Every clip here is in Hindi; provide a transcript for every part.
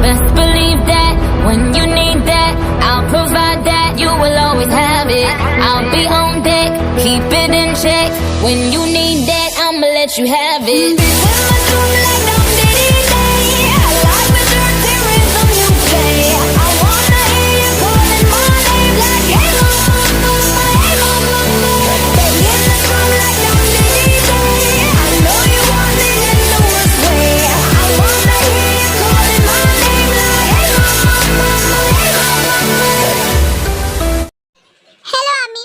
Best believe that when you need that, I'll provide that. You will always have it. I'll be on deck, keep it in check. When you need that, I'ma let you have it.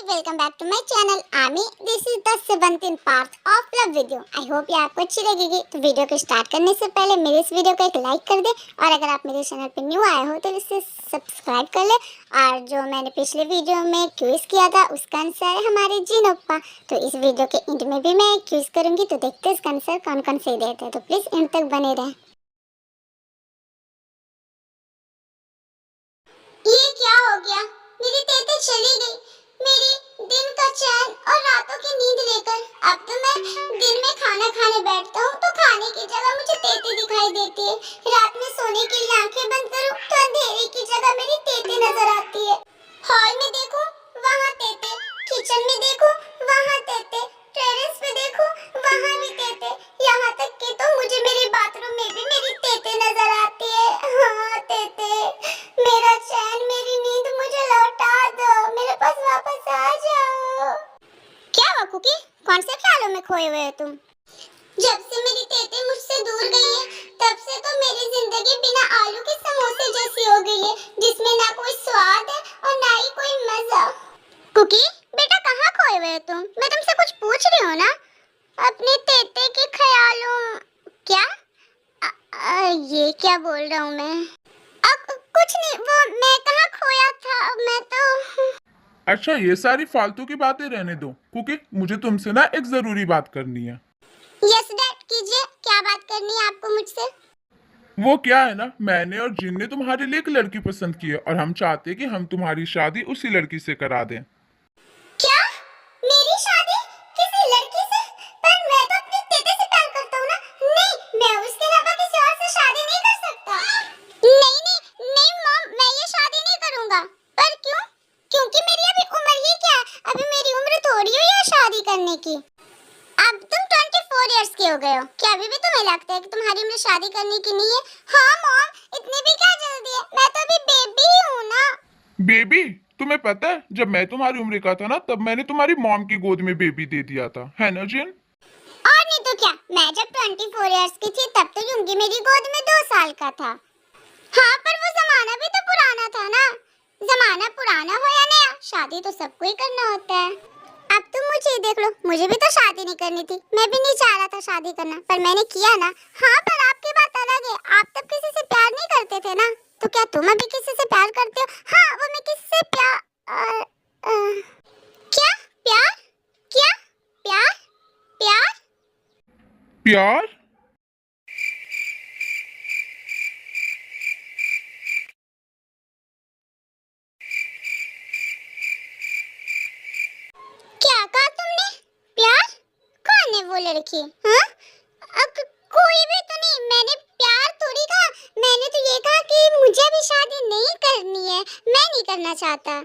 Welcome back to my channel Aami. This is the 17th part of love video. I hope ये आपको अच्छी लगेगी। तो वीडियो को स्टार्ट करने से पहले मेरे इस वीडियो को एक लाइक कर दे, और अगर आप मेरे चैनल पे न्यू आए हो तो इसे सब्सक्राइब कर ले। और जो मैंने पिछले वीडियो में क्विज किया था उसका आंसर है हमारे जीनोप्पा। तो इस वीडियो के एंड में भी मैं क्विज करूंगी, तो देखते हैं इसका आंसर कौन कौन सही देते हैं। तो प्लीज एंड तक बने रहें। ये क्या हो गया? मेरी तेते चली गई, मेरी दिन का चैन और रातों की नींद लेकर। अब तो मैं दिन में खाना खाने बैठता हूँ तो खाने की जगह मुझे तेते दिखाई देती है। रात में सोने के लिए आंखें बंद करूँ तो अंधेरे की जगह मेरी तेते नजर आती है। हॉल में देखूं वहाँ तेते, किचन में देखूं वहाँ तेते, टेरेस पे देखूं वहाँ भी तेते, यहाँ तक कि तो मुझे मेरे बाथरूम में भी मेरी तेते नजर आती है। हाँ तेते, मेरा चैन मेरी नींद मुझे लौटा दो, मेरे पास वापस आ जाओ। क्या हुआ कुकी? कौन से ख्यालों में खोए हुए हो तुम? जब से मेरी तेते मुझसे दूर गई है तब से तो मेरी जिंदगी बिना आलू के समोसे जैसी हो गई है, जिसमें ना कोई स्वाद है और ना ही कोई मजा। कुकी बेटा कहाँ खोए हुए हो तुम? मैं तुमसे कुछ पूछ रही हूँ ना। अपने तेते के ख्यालों क्या? ये क्या बोल रहा हूँ मैं? कुछ नहीं, वो मैं कहाँ खोया था, मैं तो। अच्छा ये सारी फालतू की बातें रहने दो क्योंकि मुझे तुमसे ना एक जरूरी बात करनी है। यस डैड कीजिए, क्या बात करनी है आपको मुझसे? वो क्या है ना, मैंने और जिन ने तुम्हारे लिए एक लड़की पसंद की है और हम चाहते हैं कि हम तुम्हारी शादी उसी लड़की से करा दें। क्या? मेरी शादी किसी लड़की से? पर मैं तो अपने तेते से प्यार करता हूँ ना। नहीं, मैं उसके अलावा किसी और से शादी नहीं कर सकता। नहीं नहीं नहीं मॉम, मैं ये शादी नहीं करूँगा। पर क्यों? क्योंकि मेरी अभी उम्र ही क्या है? अभी मेरी उम्र थोड़ी हुई है शादी करने की। अब तुम 24 इयर्स के हो गए हो, क्या अभी भी तुम्हें लगता है कि तुम्हारी उम्र शादी करने की नहीं है? हाँ मॉम, इतनी भी क्या जल्दी है? मैं तो अभी बेबी हूँ ना। बेबी? तुम्हें पता है जब मैं तुम्हारी उम्र का था ना तब मैंने तुम्हारी मॉम की गोद में बेबी दे दिया था, है ना जिन? और नहीं तो क्या, मैं जब 24 इयर्स की थी तब तो यूंगी मेरी गोद में 2 साल का था। हाँ पर वो जमाना भी तो पुराना था ना। जमाना पुराना हो या नया, शादी तो सबको ही करना होता है। अब तुम मुझे ही देख लो, मुझे भी तो शादी नहीं करनी थी, मैं भी नहीं चाह रहा था शादी करना, पर मैंने किया ना। हाँ पर आपकी बात अलग है, आप तब किसी से प्यार नहीं करते थे ना। तो क्या तुम अभी किसी से प्यार करते हो? हाँ वो मैं किसी से क्या प्यार? क्या प्यार? प्यार? प्यार? क्या कहा तुमने? प्यार? कौन है वो लड़की? हाँ? कोई भी तो नहीं, मैंने प्यार थोड़ी कहा। मैंने तो ये कहा कि मुझे अभी शादी नहीं करनी है, मैं नहीं करना चाहता।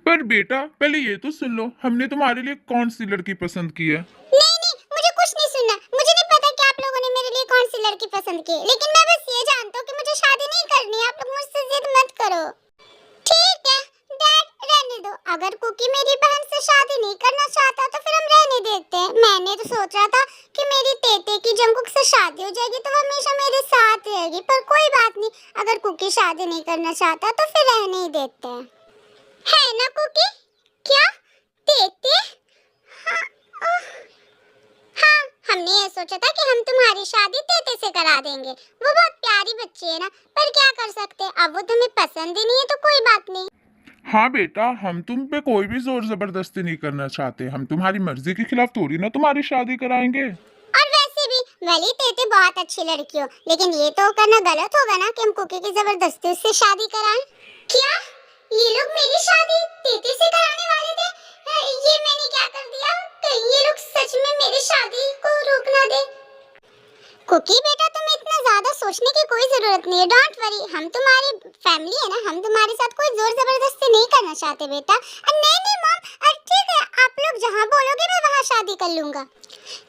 पर बेटा पहले ये तो सुन लो, हमने तुम्हारे लिए कौन सी लड़की पसंद की है। नहीं नहीं, मुझे कुछ नहीं सुनना। मुझे नहीं पता कि आप लोगों ने मेरे लिए कौन सी लड़की पसंद की है, लेकिन मैं बस ये जानता हूँ कि मुझे शादी नहीं करनी है। आप लोग मुझसे जिद मत करो, ठीक है? डैड रहने दो, अगर कुकी मेरी बहन से शादी नहीं करना चाहता तो फिर हम रहने देते हैं। मैंने तो सोच रहा था कि मेरी तेते की जंगकुक से शादी हो जाएगी तो वो हमेशा मेरे साथ रहेगी, पर कोई बात नहीं, अगर कुकी शादी नहीं करना चाहता तो फिर रहने ही देते हैं, है ना कुकी? क्या तेते? हाँ, हाँ, हमने ये सोचा था कि हम तुम्हारी शादी तेते से करा देंगे। वो बहुत प्यारी बच्ची है ना, पर क्या कर सकते हैं, अब वो तुम्हें पसंद ही नहीं है तो कोई बात नहीं। हाँ बेटा, हम तुम पे कोई भी जोर जबरदस्ती नहीं करना चाहते, हम तुम्हारी मर्जी के खिलाफ थोड़ी ना तुम्हारी शादी कराएंगे। और वैसे भी भले तेते बहुत अच्छी लड़की हो, लेकिन ये तो करना गलत होगा ना कि हम कुकी की जबरदस्ती उससे शादी कराएं। क्या ये लोग मेरी शादी तेते से कराने वाले थे? ये मैंने क्या कर दिया? कहीं ये लोग सच में मेरी शादी को रोक ना दे। कुकी बेटा, तुम्हें इतना ज्यादा सोचने की कोई जरूरत नहीं है। डोंट वरी, हम तुम्हारी फैमिली है ना, हम तुम्हारे साथ कोई जोर जबरदस्ती नहीं करना चाहते बेटा। नहीं नहीं मॉम, ठीक है, आप लोग जहाँ बोलोगे मैं वहाँ शादी कर लूंगा।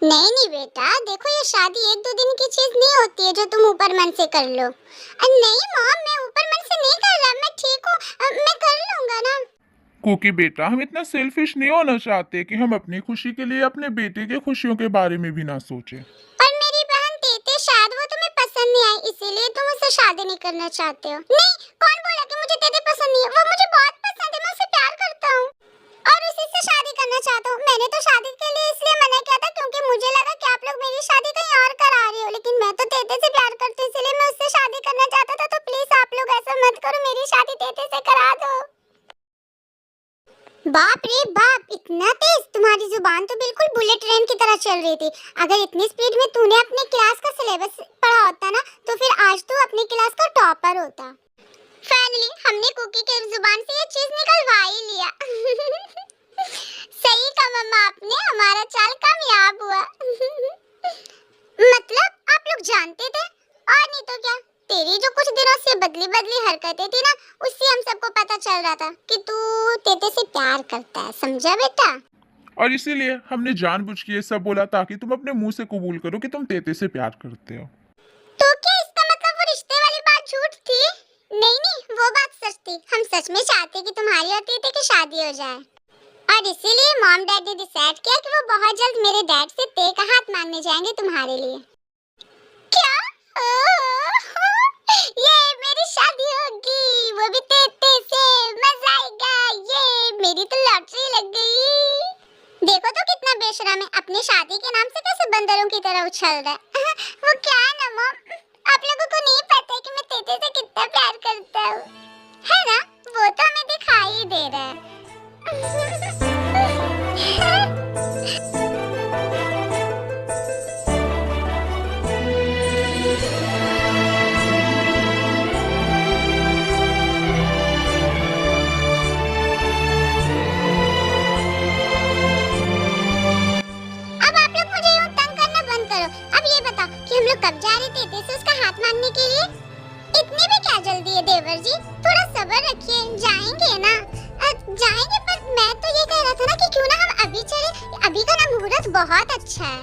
नहीं नहीं बेटा, देखो ये शादी एक दो दिन की चीज नहीं होती है जो तुम ऊपर मन से कर लो। नहीं मॉम, मैं ऊपर मन से नहीं कर रहा, मैं ठीक हूँ, मैं कर लूंगा ना। कुकी बेटा, हम इतना सेल्फिश नहीं होना चाहते कि हम अपनी खुशी के लिए अपने बेटे की खुशियों के बारे में भी ना सोचें। और मेरी बहन तेते, शायद वो तुम्हें पसंद नहीं आई, इसीलिए तुम उससे शादी नहीं करना चाहते हो। नहीं, कौन बोला कि मुझे तेते पसंद नहीं है? वो मुझे बहुत पसंद है, मैं उससे प्यार करता हूँ और उसी से शादी करना चाहता हूँ। मैंने तो शादी के लिए इसलिए मना किया था क्योंकि मुझे लगा कि आप लोग मेरी शादी कहीं और करा रहे हो, लेकिन मैं तो तेते से प्यार करती हूँ, इसलिए मैं उससे शादी करना चाहता था। तो प्लीज आप लोग ऐसा मत करो, मेरी शादी तेते से करा दो। बाप रे बाप, इतना तेज! तुम्हारी जुबान तो बिल्कुल बुलेट ट्रेन की तरह चल रही थी। अगर इतनी स्पीड में तूने अपने क्लास का सिलेबस पढ़ा होता ना, तो फिर आज तू अपनी क्लास का टॉपर होता। फाइनली हमने कुकी के जुबान से ये चीज निकलवा ही लिया। सही कहा मम्मा आपने, हमारा चाल कामयाब हुआ। मतलब आप लोग जानते थे, और नहीं तो क्या, तेरी जो कुछ दिनों से बदली बदली हरकतें थी ना, उससे हम सबको पता चल रहा था कि तू तेते से प्यार करता है, समझा बेटा? और इसीलिए हमने जानबूझ के ये सब बोला ताकि तुम अपने मुंह से कबूल करो कि तुम तेते से प्यार करते हो। तो क्या इसका मतलब वो रिश्ते वाली बात झूठ थी? नहीं नहीं, वो बात सच थी। हम सच में चाहते कि तुम्हारी और तेते की शादी हो जाए, और इसीलिए मॉम डैड ने डिसाइड किया कि वो बहुत जल्द मेरे डैड से ते का हाथ मांगने जाएंगे तुम्हारे लिए। क्या? ये मेरी शादी होगी, वो भी तेते से, मजा आएगा। ये मेरी तो लॉटरी लग गई। देखो तो कितना बेशरम है, अपनी शादी के नाम से कैसे बंदरों की तरह उछल रहा है। वो क्या है ना मॉम, आप लोगों को नहीं पता कि मैं तेते से कितना प्यार करता हूँ, है ना? वो तो हमें दिखाई ही दे रहा है। अब आप लोग मुझे यूं तंग करना बंद करो। अब ये बताओ कि हम लोग कब जा रहे थे तेते से उसका हाथ मांगने के लिए? इतनी भी क्या जल्दी है देवर जी, थोड़ा सब्र रखिए, जाएंगे ना। जाएंगे, पर मैं तो ये कह रहा था ना कि क्यों ना हम अभी चले, अभी का ना मुहूर्त बहुत अच्छा है।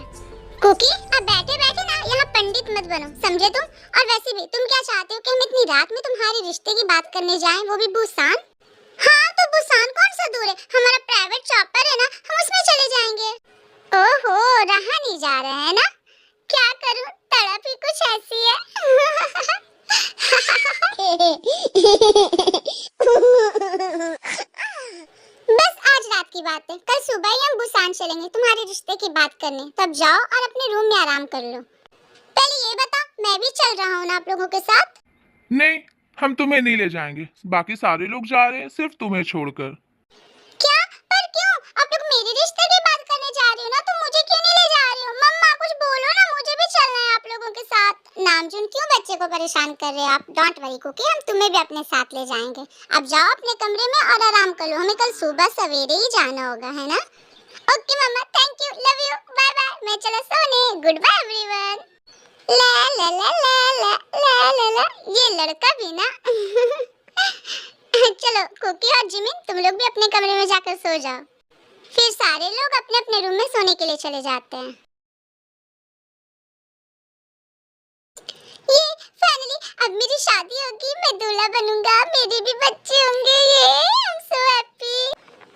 कुकी, अब बैठे बैठे ना यहाँ पंडित मत बनो, समझे तुम? और वैसे भी तुम क्या चाहते हो कि हम इतनी रात में तुम्हारे रिश्ते की बात करने जाएं, वो भी बुसान? हाँ तो बुसान कौन सा दूर है, हमारा प्राइवेट चॉपर है ना, हम उसमें चले जाएंगे। ओहो, रहा नहीं जा रहा है ना? क्या करूं, तड़प ही कुछ ऐसी है। बस आज रात की बात है, कल सुबह ही हम बुसान चलेंगे तुम्हारे रिश्ते की बात करने। तब जाओ और अपने रूम में आराम कर लो। पहले ये बता, मैं भी चल रहा हूँ ना आप लोगों के साथ? नहीं, हम तुम्हें नहीं ले जाएंगे, बाकी सारे लोग जा रहे हैं सिर्फ तुम्हें छोड़कर। क्या? पर क्यों? आप लोग मेरे रिश्ते की बात करने जा रहे हो ना, तो मुझे क्यों नहीं ले जा रहे हो? मम्मा कुछ बोलो ना, मुझे भी चलना है आप लोगों के साथ। नामजुन क्यों बच्चे को परेशान कर रहे हो आप? डोंट वरी कुकी, हम तुम्हें भी अपने साथ ले जाएंगे। अब जाओ अपने कमरे में और आराम कर लो, हमें कल सुबह सवेरे ही जाना होगा, है ना? Okay mamma, thank you, love you, bye bye, मैं चला सोने, गुड बाय एवरीवन। ला ला ला ला ला ला ला ला, ये लड़का भी ना। चलो कुकी और जिमिन, तुम लोग भी अपने कमरे में जाकर सो जाओ। फिर सारे लोग अपने अपने रूम में सोने के लिए चले जाते हैं। ये फाइनली अब मेरी शादी होगी, मैं दूल्हा बनूंगा, मेरे भी बच्चे होंगे। ये आई एम सो हैप्पी।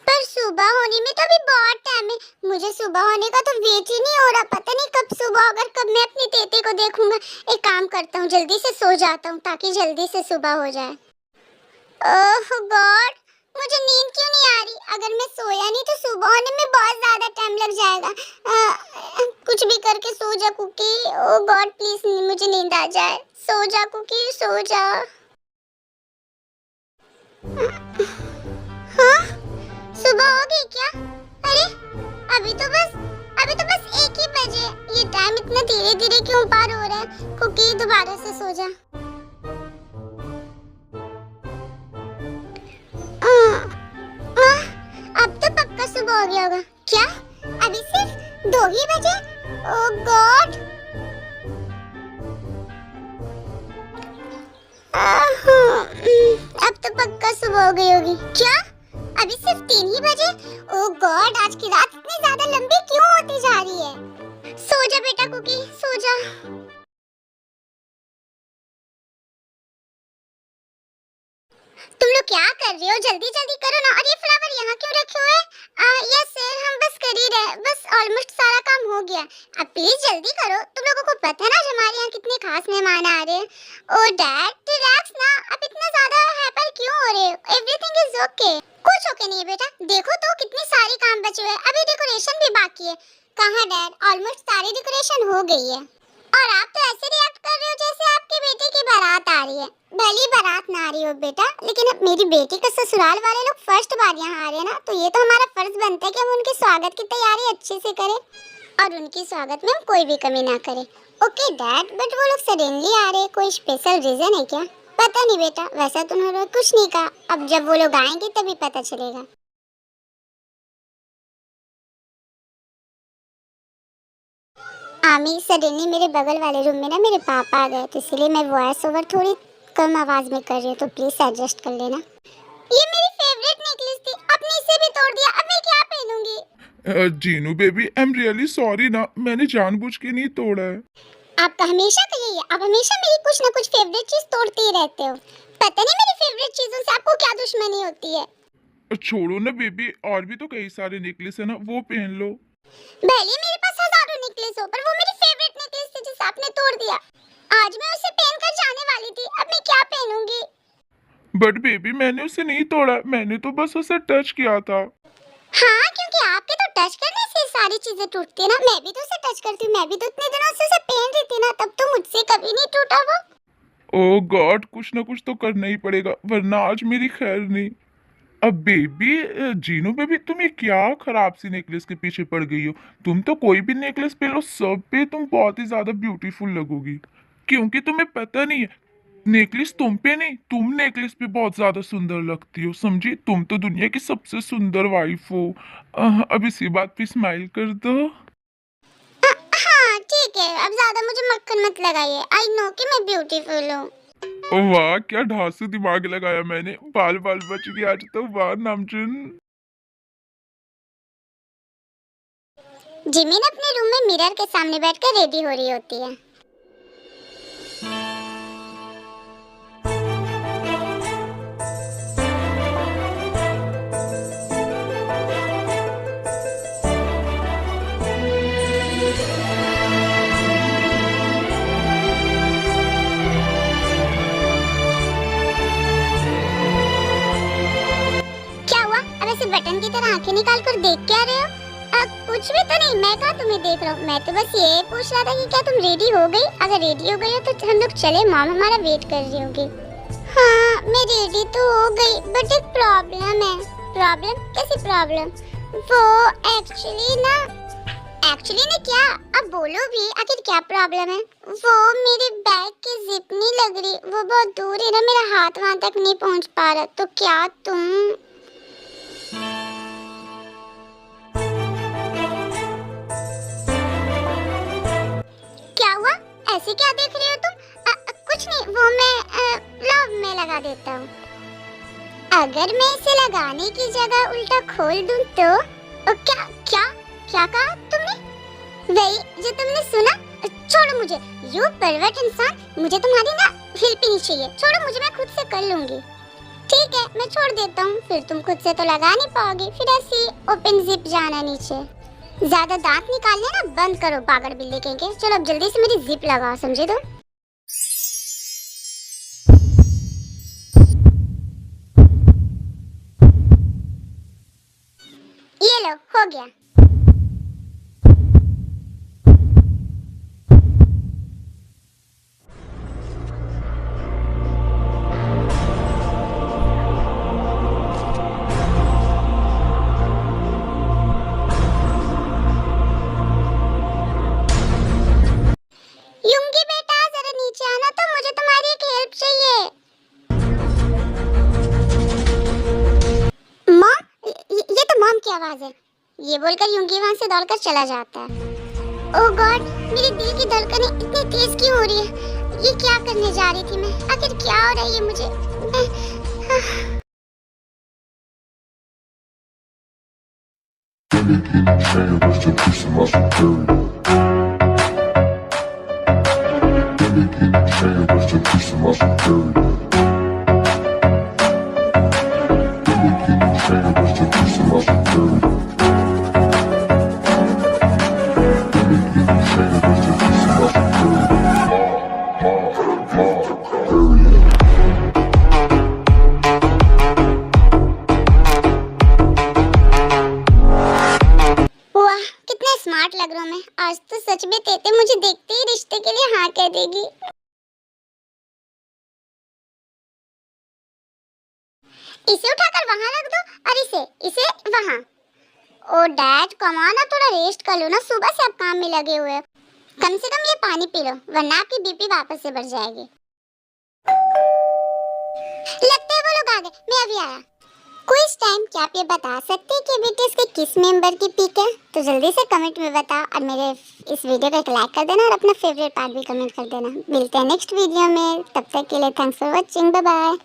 पर सुबह होने में तो अभी बहुत टाइम है, मुझे सुबह होने का तो वेट ही नहीं हो रहा। पता नहीं कब सुबह होगा, कब मैं अपनी तेते को देखूंगा। एक काम करता हूँ, जल्दी से सो जाता हूँ ताकि जल्दी से सुबह हो जाए। ओह गॉड, मुझे नींद क्यों नहीं आ रही? अगर मैं सोया नहीं तो सुबह होने में बहुत ज्यादा टाइम लग जाएगा। कुछ भी करके सो जा कुकी। ओह गॉड प्लीज मुझे नींद आ जाए। सो जा कुकी, सो जा। हाँ, सुबह हो गई क्या? अरे अभी तो बस 1 ही बजे। ये टाइम इतना धीरे धीरे क्यों पार हो रहा है? कुकी दोबारा से सो जा। अब तो पक्का सुबह हो गया होगा। क्या अभी सिर्फ 2 ही बजे? ओह गॉड। अब तो पक्का सुबह हो गई होगी। क्या अभी सिर्फ 3 ही बजे? ओह गॉड, आज की रात इतनी ज्यादा लंबी क्यों होती जा रही है? सो जा बेटा कुकी, सो जा। तुम लोग क्या कर रहे हो? जल्दी जल्दी करो ना। और ये फ्लावर यहाँ क्यों रखे हुए? यस सर, हम बस कर ही रहे, बस ऑलमोस्ट सारा काम हो गया। अब प्लीज जल्दी करो। तुम लोगों को पता है ना हमारे यहाँ कितने खास मेहमान आ रहे हैं। ओ डैड रिलैक्स ना, अब इतना ज्यादा हाइपर क्यों हो रहे हो? Everything is okay. कुछ ओके नहीं है बेटा, देखो तो कितनी सारी काम बचे हुए हैं, अभी डेकोरेशन भी बाकी है। कहाँ डैड, ऑलमोस्ट सारी डेकोरेशन हो गई है और आप तो ऐसे रिएक्ट कर रहे हो जैसे आपके बेटे की बारात आ रही है। भली बारात ना आ रही हो बेटा, लेकिन अब मेरी बेटी का ससुराल वाले लोग फर्स्ट बार यहाँ आ रहे हैं ना, तो ये तो हमारा फर्ज बनता है कि हम उनके स्वागत की तैयारी अच्छे से करें और उनके स्वागत में हम कोई भी कमी ना करें। ओके डैड, बट वो लोग सडनली आ रहे हैं, कोई स्पेशल रीजन है क्या? पता नहीं बेटा, वैसा तो उन्होंने कुछ नहीं कहा, अब जब वो लोग आएंगे तभी पता चलेगा। आमी, सडनली मेरे बगल वाले रूम में ना मेरे पापा आ गए, तो इसलिए मैं वॉइस ओवर थोड़ी कम आवाज में कर रही हूँ, तो प्लीज एडजस्ट कर लेना। ये मेरी फेवरेट नेकलेस थी, आपने इसे भी तोड़ दिया, अब मैं क्या पहनूंगी? Jinu baby, I am really sorry ना, मैंने जानबूझ के नहीं तोड़ा है। आपका हमेशा का यही है, आप हमेशा मेरी कुछ ना कुछ फेवरेट चीज तोड़ते ही रहते हो। पता नहीं मेरी फेवरेट चीजों से आपको क्या दुश्मनी होती है। छोड़ो ना बेबी, और भी तो कई सारे नेकलेस है ना, वो पहन लो। भले मेरे पास हजारों नेकलेस हो, पर वो मेरी फेवरेट नेकलेस थी जिसे आपने तोड़ दिया। आज मैं उसे पहनकर जाने वाली थी, अब मैं क्या पहनूंगी? बट बेबी, मैंने उसे नहीं तोड़ा, मैंने तो बस उसे टच किया था। हाँ, क्योंकि आपके तो टच करने से सारी चीजें टूटती है ना। मैं भी तो उसे टच करती हूँ, मैं भी तो इतने दिनों से उसे पहन रही थी ना, तब तो मुझसे कभी नहीं टूटा वो। ओह गॉड, कुछ ना कुछ तो करना ही पड़ेगा, वरना आज मेरी खैर नहीं। अब बेबी, जीनू बेबी, तुम ये क्या खराब सी नेकलेस के पीछे पड़ गई हो? तुम तो कोई भी नेकलेस पहन लो, सब पे तुम बहुत ही ज्यादा ब्यूटीफुल लगोगी, क्योंकि तुम्हें पता नहीं है, नेकलेस तुम पे नहीं, तुम नेकलेस पे बहुत ज्यादा सुंदर लगती हो, समझी? तुम तो दुनिया की सबसे सुंदर वाइफ हो। अब इसी बात पे स्माइल कर दो। हाँ ठीक है, अब ज्यादा मुझे मक्खन मत लगाइए। आई नो कि मैं ब्यूटीफुल हूँ। ओह वाह, क्या ढांसू दिमाग लगाया मैंने, बाल बाल बच गए आज तो, वाह नामचुन। जिमिन अपने रूम में मिरर के सामने बैठकर रेडी हो रही होती है। क्या हुआ? अब ऐसे बटन की तरह आंखें निकाल कर देख क्या रहे हो? कुछ भी तो नहीं, मैं कहाँ तुम्हें देख रहा हूँ। मैं तो बस ये पूछ रहा था कि क्या तुम रेडी हो गई? अगर रेडी हो गई हो तो हम लोग चले, मॉम हमारा वेट कर रही होगी। हाँ मैं रेडी तो हो गई, बट एक प्रॉब्लम है। प्रॉब्लम? कैसी प्रॉब्लम? वो एक्चुअली ने क्या? अब बोलो भी, आखिर क्या प्रॉब्लम है? वो मेरे बैग की जिप नहीं लग रही, वो बहुत दूर है ना, मेरा हाथ वहाँ तक नहीं पहुँच पा रहा, तो क्या तुम ऐसे क्या देख रही हो तुम? कुछ नहीं, वो मैं लव में लगा देता हूँ। अगर मैं इसे लगाने की जगह उल्टा खोल दूँ तो? क्या क्या क्या कहा तुमने? वही जो तुमने सुना। छोड़ो मुझे, यू परवर्ट इंसान, मुझे तुम्हारी ना हेल्प ही नहीं चाहिए। छोड़ो मुझे, मैं खुद से कर लूंगी। ठीक है, मैं छोड़ देता हूँ, फिर तुम खुद से तो लगा नहीं पाओगी, फिर ऐसी ओपन जिप जाना नीचे। ज्यादा दांत निकालने ना बंद करो, पागल बिल्ली कहेंगे। चलो अब जल्दी से मेरी जिप लगाओ, समझे? तो ये लो, हो गया। युंगी बेटा जरा नीचे आना, तो मुझे तुम्हारी एक हेल्प चाहिए। मॉम, ये तो मॉम की आवाज है। ये बोलकर युंगी वहां से दौड़कर चला जाता है। ओह गॉड, मेरे दिल की धड़कनें इतनी तेज क्यों हो रही है? ये क्या करने जा रही थी मैं? आखिर क्या हो रहा है ये मुझे? वाह, कितने स्मार्ट लग रहा हूँ मैं। आज तो सच में तेते मुझे देखते ही रिश्ते के लिए हाँ कह देगी। इसे उठाकर वहां रख दो और इसे वहां। ओ डैड, कम ऑन, ना थोड़ा रेस्ट कर लो ना, सुबह से आप काम में लगे हुए हो। कम से कम ये पानी पी लो, वरना आपकी बीपी वापस से बढ़ जाएगी। लगता है वो लोग आ गए, मैं अभी आया। क्विज टाइम, क्या आप ये बता सकते हैं कि बीटीएस के किस मेंबर की पीक है? तो जल्दी से कमेंट में बताओ और मेरे इस वीडियो को एक लाइक कर देना और अपना फेवरेट पार्ट भी कमेंट कर देना। मिलते हैं नेक्स्ट वीडियो में, तब तक के लिए thanks for watching, bye bye.